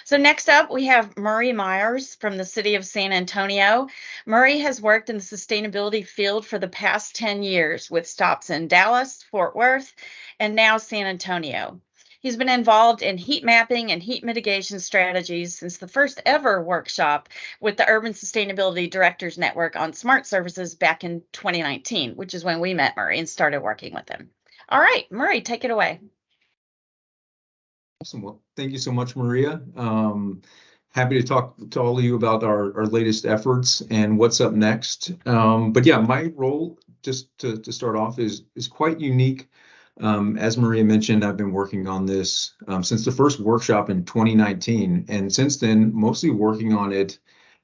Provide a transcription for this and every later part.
So next up, we have Murray Meyers from the city of San Antonio. Murray has worked in the sustainability field for the past 10 years with stops in Dallas, Fort Worth, and now San Antonio. He's been involved in heat mapping and heat mitigation strategies since the first ever workshop with the Urban Sustainability Directors Network on smart services back in 2019, which is when we met Murray and started working with him. All right, Murray, take it away. Awesome. Well, thank you so much, Maria. Happy to talk to all of you about our latest efforts and what's up next. But yeah, my role, just to start off, is quite unique. As Maria mentioned, I've been working on this since the first workshop in 2019, and since then, mostly working on it,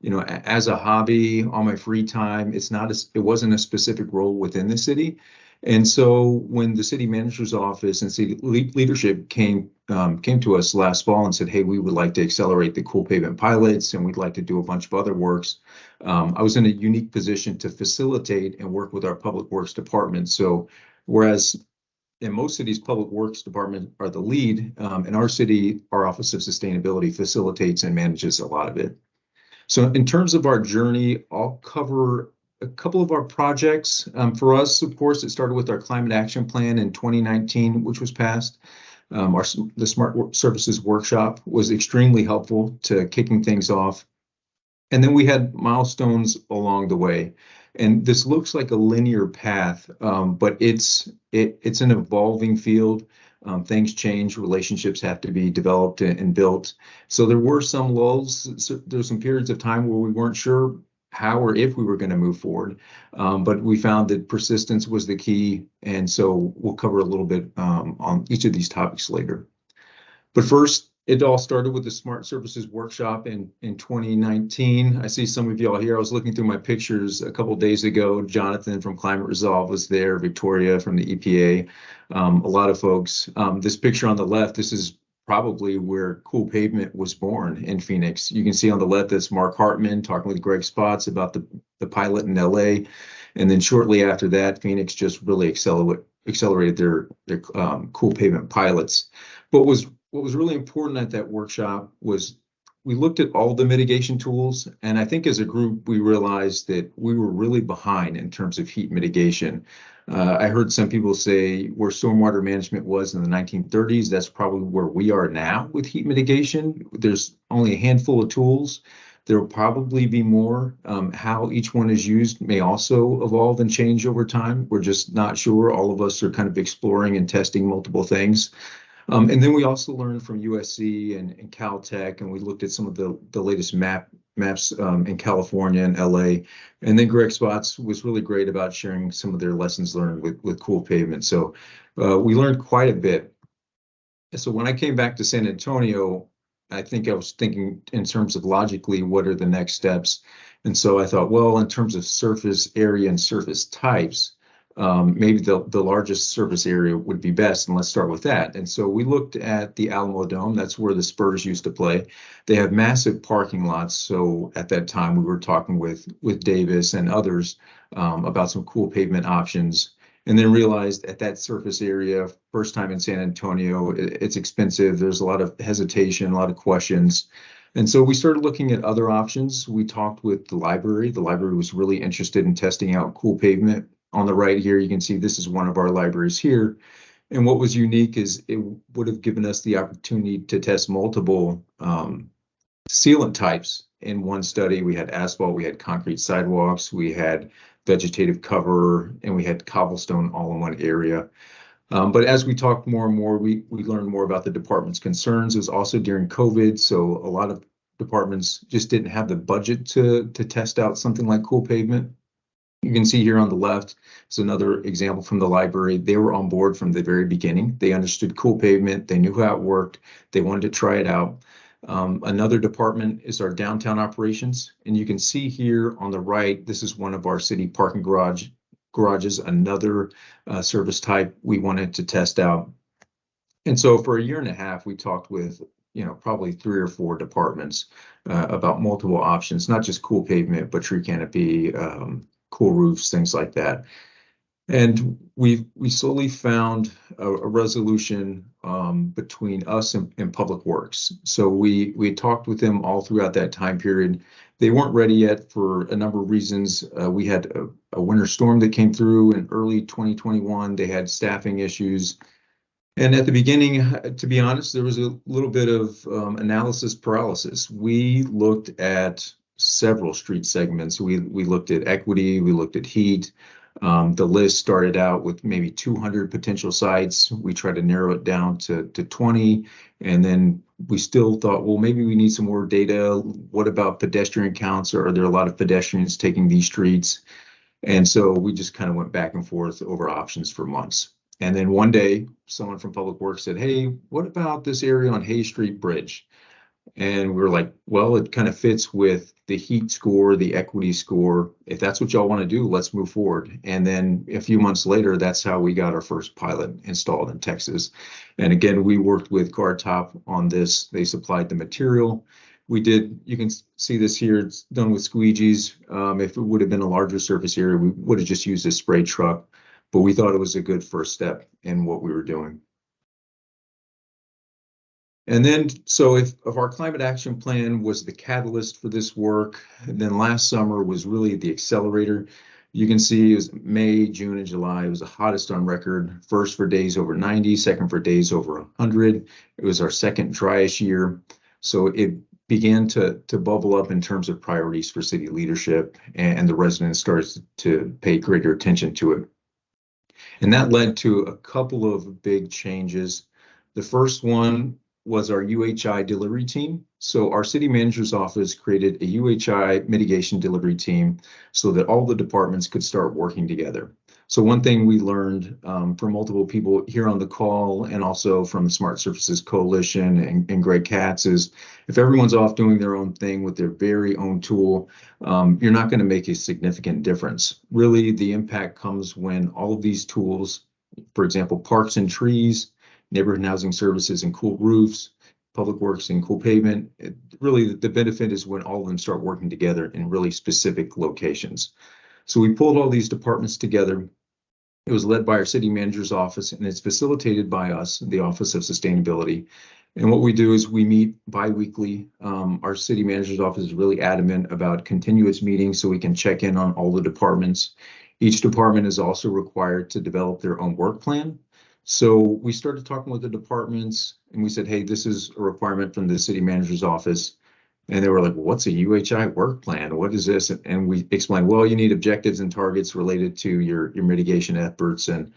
as a hobby on my free time. It wasn't a specific role within the city. And so when the city manager's office and city leadership came to us last fall and said, hey, we would like to accelerate the cool pavement pilots and we'd like to do a bunch of other works, I was in a unique position to facilitate and work with our public works department. So whereas in most cities, public works department are the lead, in our city, our Office of Sustainability facilitates and manages a lot of it. So in terms of our journey, I'll cover a couple of our projects. For us, of course, it started with our climate action plan in 2019, which was passed. The Smart Services Workshop was extremely helpful to kicking things off. And then we had milestones along the way. And this looks like a linear path, but it's an evolving field. Things change, relationships have to be developed and built. So there were some lulls. So there's some periods of time where we weren't sure how or if we were going to move forward, but we found that persistence was the key. And so we'll cover a little bit on each of these topics later. But first, it all started with the Smart Services Workshop in 2019. I see some of y'all here. I was looking through my pictures a couple of days ago. Jonathan from Climate Resolve was there, Victoria from the EPA, a lot of folks. This picture on the left, this is probably where Cool Pavement was born in Phoenix. You can see on the left, that's Mark Hartman talking with Greg Spots about the pilot in LA. And then shortly after that, Phoenix just really accelerated their Cool Pavement pilots. But what was really important at that workshop was we looked at all the mitigation tools, and I think as a group, we realized that we were really behind in terms of heat mitigation. I heard some people say where stormwater management was in the 1930s, that's probably where we are now with heat mitigation. There's only a handful of tools. There will probably be more. How each one is used may also evolve and change over time. We're just not sure. All of us are kind of exploring and testing multiple things. And then we also learned from USC and Caltech, and we looked at some of the latest maps in California and LA. And then Greg Spots was really great about sharing some of their lessons learned with Cool Pavement. So we learned quite a bit. So when I came back to San Antonio, I think I was thinking in terms of logically, what are the next steps? And so I thought, well, in terms of surface area and surface types, maybe the largest surface area would be best, and let's start with that. And so we looked at the Alamo Dome. That's where the Spurs used to play. They have massive parking lots. So at that time, we were talking with Davis and others about some Cool Pavement options, and then realized at that surface area, first time in San Antonio, it's expensive. There's a lot of hesitation, a lot of questions. And so we started looking at other options. We talked with the library. The library was really interested in testing out Cool Pavement. On the right here, you can see this is one of our libraries here. And what was unique is it would have given us the opportunity to test multiple sealant types in one study. We had asphalt, we had concrete sidewalks, we had vegetative cover, and we had cobblestone all in one area. But as we talked more and more, we learned more about the department's concerns. It was also during COVID, so a lot of departments just didn't have the budget to test out something like Cool Pavement. You can see here on the left is another example from the library. They were on board from the very beginning. They understood Cool Pavement. They knew how it worked. They wanted to try it out. Another department is our downtown operations. And you can see here on the right, this is one of our city parking garages, another service type we wanted to test out. And so for a year and a half, we talked with probably 3 or 4 departments about multiple options, not just Cool Pavement, but tree canopy, cool roofs, things like that. And we slowly found a resolution between us and Public Works. So we talked with them all throughout that time period. They weren't ready yet for a number of reasons. We had a winter storm that came through in early 2021. They had staffing issues. And at the beginning, to be honest, there was a little bit of analysis paralysis. We looked at several street segments. We looked at equity, we looked at heat. The list started out with maybe 200 potential sites. We tried to narrow it down to 20, and then we still thought, well, maybe we need some more data. What about pedestrian counts? Or are there a lot of pedestrians taking these streets? And so we just kind of went back and forth over options for months. And then one day, someone from Public Works said, hey, what about this area on Hay Street Bridge? And we were like, well, it kind of fits with the heat score, the equity score. If that's what y'all want to do, let's move forward. And then a few months later, that's how we got our first pilot installed in Texas. And again, we worked with GuardTop on this. They supplied the material. We did, you can see this here, it's done with squeegees. If it would have been a larger surface area, we would have just used a spray truck, but we thought it was a good first step in what we were doing. And then, so if our climate action plan was the catalyst for this work, and then last summer was really the accelerator. You can see it was May, June, and July. It was the hottest on record. First for days over 90, second for days over 100. It was our second driest year. So it began to bubble up in terms of priorities for city leadership, and the residents started to pay greater attention to it. And that led to a couple of big changes. The first one was our UHI delivery team. So our city manager's office created a UHI mitigation delivery team so that all the departments could start working together. So one thing we learned from multiple people here on the call and also from the Smart Surfaces Coalition and Greg Katz is if everyone's off doing their own thing with their very own tool, you're not going to make a significant difference. Really, the impact comes when all of these tools, for example, parks and trees, neighborhood and housing services and cool roofs, Public Works and cool pavement. Really, the benefit is when all of them start working together in really specific locations. So we pulled all these departments together. It was led by our city manager's office, and it's facilitated by us, the Office of Sustainability. And what we do is we meet bi-weekly. Our city manager's office is really adamant about continuous meetings so we can check in on all the departments. Each department is also required to develop their own work plan. So we started talking with the departments and we said, hey, this is a requirement from the city manager's office. And they were like, well, what's a UHI work plan? What is this? And we explained, well, you need objectives and targets related to your mitigation efforts. And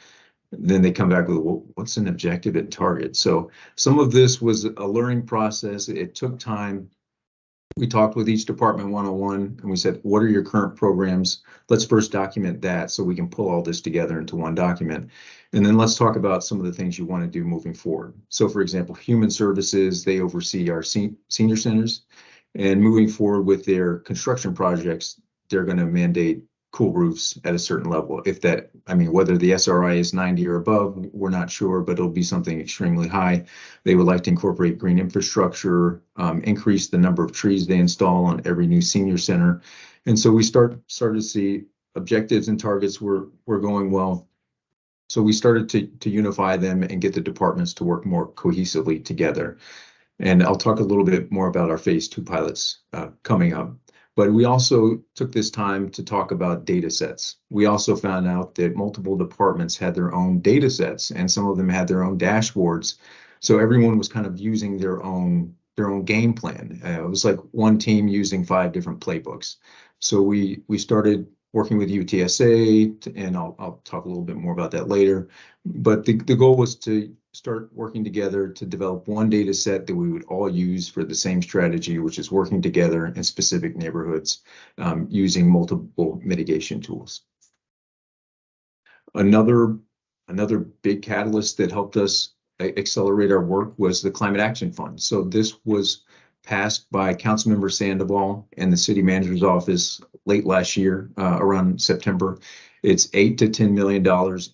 then they come back with, well, what's an objective and target? So some of this was a learning process. It took time. We talked with each department one-on-one and we said, what are your current programs? Let's first document that so we can pull all this together into one document. And then let's talk about some of the things you want to do moving forward. So for example, human services, they oversee our senior centers, and moving forward with their construction projects, they're going to mandate cool roofs at a certain level. If that, I mean, whether the SRI is 90 or above, we're not sure, but it'll be something extremely high. They would like to incorporate green infrastructure, increase the number of trees they install on every new senior center. And so we started to see objectives and targets were going well. So we started to unify them and get the departments to work more cohesively together. And I'll talk a little bit more about our phase 2 pilots coming up. But we also took this time to talk about data sets. We also found out that multiple departments had their own data sets, and some of them had their own dashboards. So everyone was kind of using their own game plan. It was like one team using 5 different playbooks. So we started working with UTSA, and I'll talk a little bit more about that later. But the goal was to start working together to develop one data set that we would all use for the same strategy, which is working together in specific neighborhoods using multiple mitigation tools. Another big catalyst that helped us accelerate our work was the Climate Action Fund. So this was passed by Councilmember Sandoval and the city manager's office late last year, around September. It's $8 to $10 million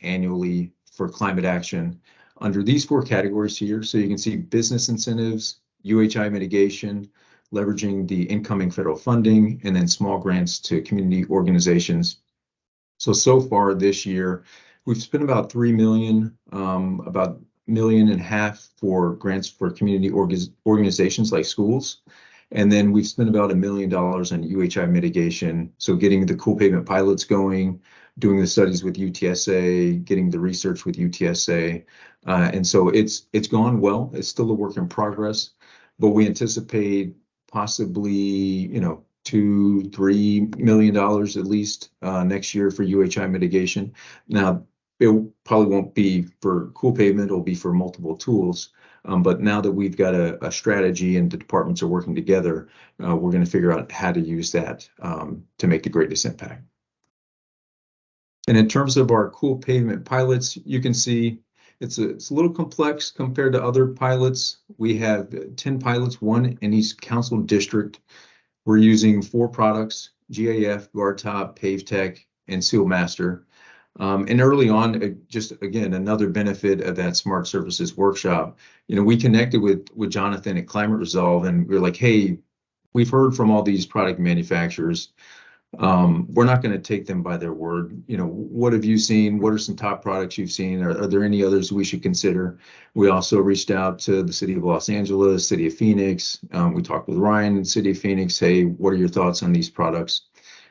annually for climate action under these 4 categories here. So you can see business incentives, UHI mitigation, leveraging the incoming federal funding, and then small grants to community organizations. So far this year, we've spent about 3 million, about $1.5 million for grants for community organizations like schools. And then we've spent about $1 million on UHI mitigation. So getting the cool pavement pilots going, doing the studies with UTSA, getting the research with UTSA. And so it's gone well. It's still a work in progress, but we anticipate possibly, $2-3 million at least next year for UHI mitigation. Now, it probably won't be for cool pavement, it'll be for multiple tools. But now that we've got a strategy and the departments are working together, we're going to figure out how to use that to make the greatest impact. And in terms of our cool pavement pilots, you can see it's a little complex compared to other pilots. We have 10 pilots, one in each council district. We're using 4 products: GAF, GuardTop, PaveTech, and SealMaster. And early on, just again, another benefit of that Smart Services workshop, we connected with Jonathan at Climate Resolve, and we were like, hey, we've heard from all these product manufacturers. We're not going to take them by their word. What have you seen? What are some top products you've seen? Are there any others we should consider? We also reached out to the city of Los Angeles, city of Phoenix. We talked with Ryan in city of Phoenix. Hey, what are your thoughts on these products?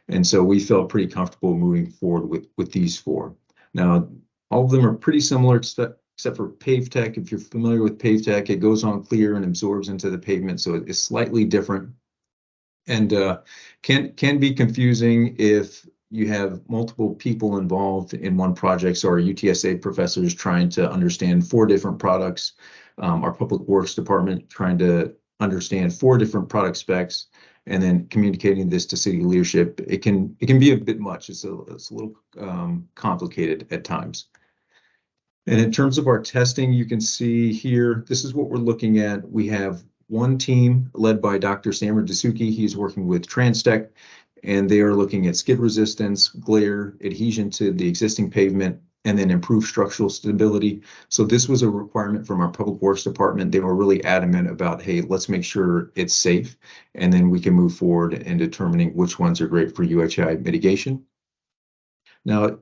And so we felt pretty comfortable moving forward with these 4. Now, all of them are pretty similar, except for PaveTech. If you're familiar with PaveTech, it goes on clear and absorbs into the pavement, so it's slightly different. And can be confusing if you have multiple people involved in one project. So our UTSA professors trying to understand 4 different products, our Public Works department trying to understand 4 different product specs, and then communicating this to city leadership. It can be a bit much. It's a little complicated at times. And in terms of our testing, you can see here, this is what we're looking at. We have one team led by Dr. Samer Dasuki. He's working with Transtech, and they are looking at skid resistance, glare, adhesion to the existing pavement, and then improve structural stability. So this was a requirement from our Public Works department. They were really adamant about, hey, let's make sure it's safe, and then we can move forward in determining which ones are great for UHI mitigation. Now,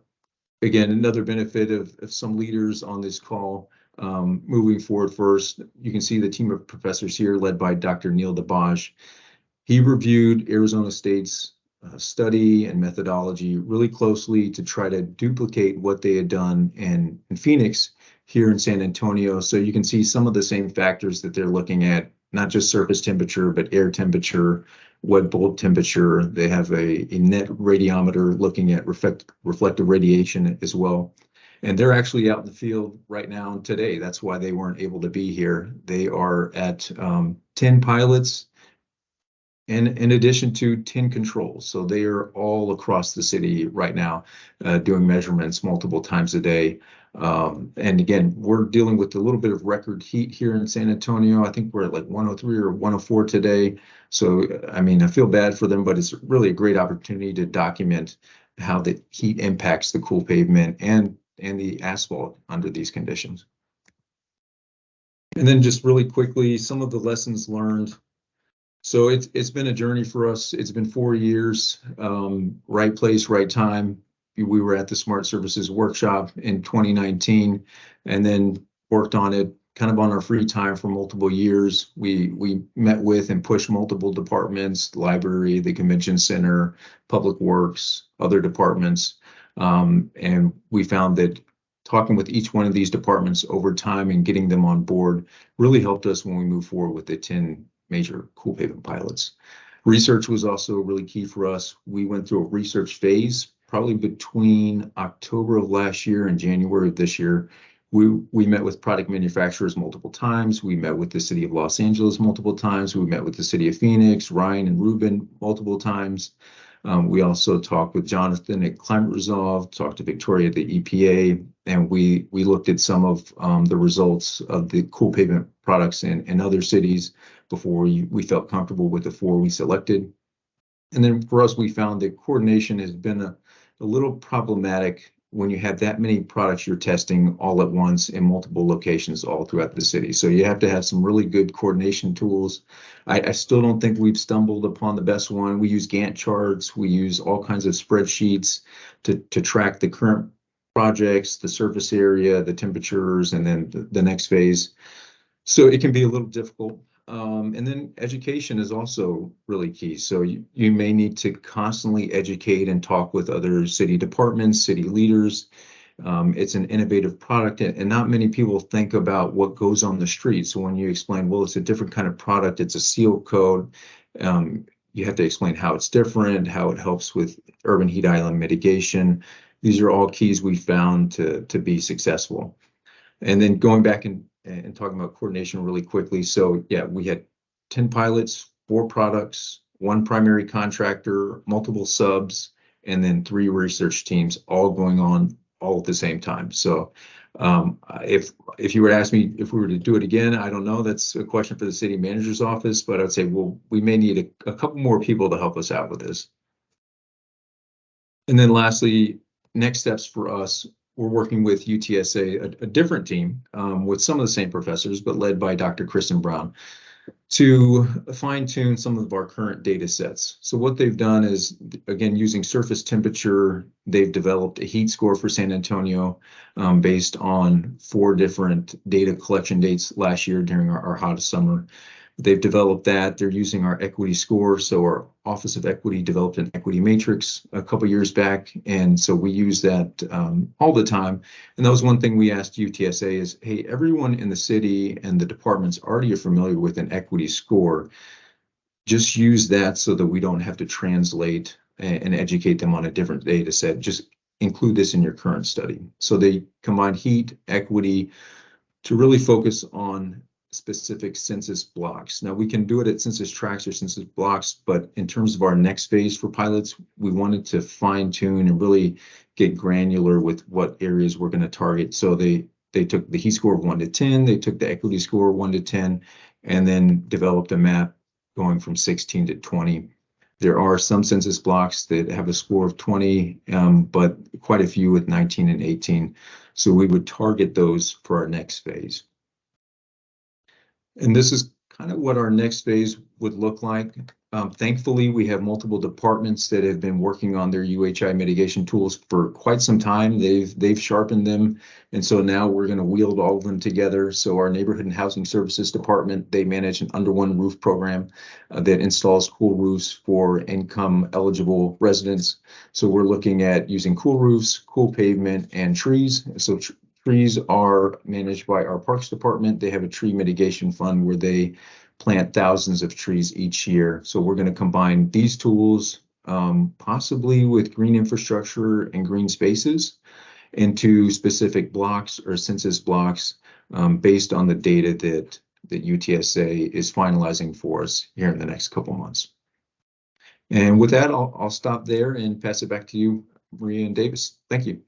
again, another benefit of some leaders on this call, moving forward first, you can see the team of professors here led by Dr. Neil DeBaj. He reviewed Arizona State's study and methodology really closely to try to duplicate what they had done in Phoenix here in San Antonio. So you can see some of the same factors that they're looking at, not just surface temperature, but air temperature, wet bulb temperature. They have a net radiometer looking at reflective radiation as well. And they're actually out in the field right now today. That's why they weren't able to be here. They are at 10 pilots, in addition to 10 controls. So they are all across the city right now doing measurements multiple times a day. And again, we're dealing with a little bit of record heat here in San Antonio. I think we're at like 103 or 104 today. So, I mean, I feel bad for them, but it's really a great opportunity to document how the heat impacts the cool pavement and the asphalt under these conditions. And then just really quickly, some of the lessons learned. So it's been a journey for us. It's been 4 years, right place, right time. We were at the Smart Services workshop in 2019 and then worked on it kind of on our free time for multiple years. We met with and pushed multiple departments, the library, the convention center, Public Works, other departments. And we found that talking with each one of these departments over time and getting them on board really helped us when we move forward with the 10 major cool pavement pilots. Research was also really key for us. We went through a research phase probably between October of last year and January of this year. We met with product manufacturers multiple times. We met with the city of Los Angeles multiple times. We met with the city of Phoenix, Ryan and Ruben multiple times. We also talked with Jonathan at Climate Resolve, talked to Victoria at the EPA, and we looked at some of the results of the cool pavement products in other cities before we felt comfortable with the 4 we selected. And then for us, we found that coordination has been a little problematic when you have that many products you're testing all at once in multiple locations all throughout the city. So you have to have some really good coordination tools. I still don't think we've stumbled upon the best one. We use Gantt charts. We use all kinds of spreadsheets to track the current projects, the surface area, the temperatures, and then the next phase. So it can be a little difficult. And then education is also really key. So you may need to constantly educate and talk with other city departments, city leaders. It's an innovative product, and not many people think about what goes on the street. So when you explain, well, it's a different kind of product, it's a seal code, you have to explain how it's different, how it helps with urban heat island mitigation. These are all keys we found to be successful. And then going back and talking about coordination really quickly. So yeah, we had 10 pilots, 4 products, 1 primary contractor, multiple subs, and then 3 research teams all going on all at the same time. So if you were to ask me if we were to do it again, I don't know. That's a question for the city manager's office, but I'd say, well, we may need a couple more people to help us out with this. And then lastly, next steps for us, we're working with UTSA, a different team with some of the same professors, but led by Dr. Kristen Brown, to fine tune some of our current data sets. So what they've done is, again, using surface temperature, they've developed a heat score for San Antonio based on 4 different data collection dates last year during our hottest summer. They've developed that. They're using our equity score. So our Office of Equity developed an equity matrix a couple years back. And so we use that all the time. And that was one thing we asked UTSA is, hey, everyone in the city and the departments already are familiar with an equity score. Just use that so that we don't have to translate and educate them on a different data set. Just include this in your current study. So they combine heat, equity to really focus on specific census blocks. Now we can do it at census tracts or census blocks, but in terms of our next phase for pilots, we wanted to fine tune and really get granular with what areas we're going to target. So they took the heat score of 1 to 10, they took the equity score 1 to 10, and then developed a map going from 16 to 20. There are some census blocks that have a score of 20, but quite a few with 19 and 18. So we would target those for our next phase. And this is kind of what our next phase would look like. Thankfully, we have multiple departments that have been working on their UHI mitigation tools for quite some time. They've sharpened them. And so now we're going to wield all of them together. So our Neighborhood and Housing Services Department, they manage an under one roof program that installs cool roofs for income eligible residents. So we're looking at using cool roofs, cool pavement, and trees. So trees are managed by our Parks Department. They have a tree mitigation fund where they plant thousands of trees each year. So we're going to combine these tools, possibly with green infrastructure and green spaces, into specific blocks or census blocks based on the data that UTSA is finalizing for us here in the next couple months. And with that, I'll stop there and pass it back to you, Maria and Davis. Thank you.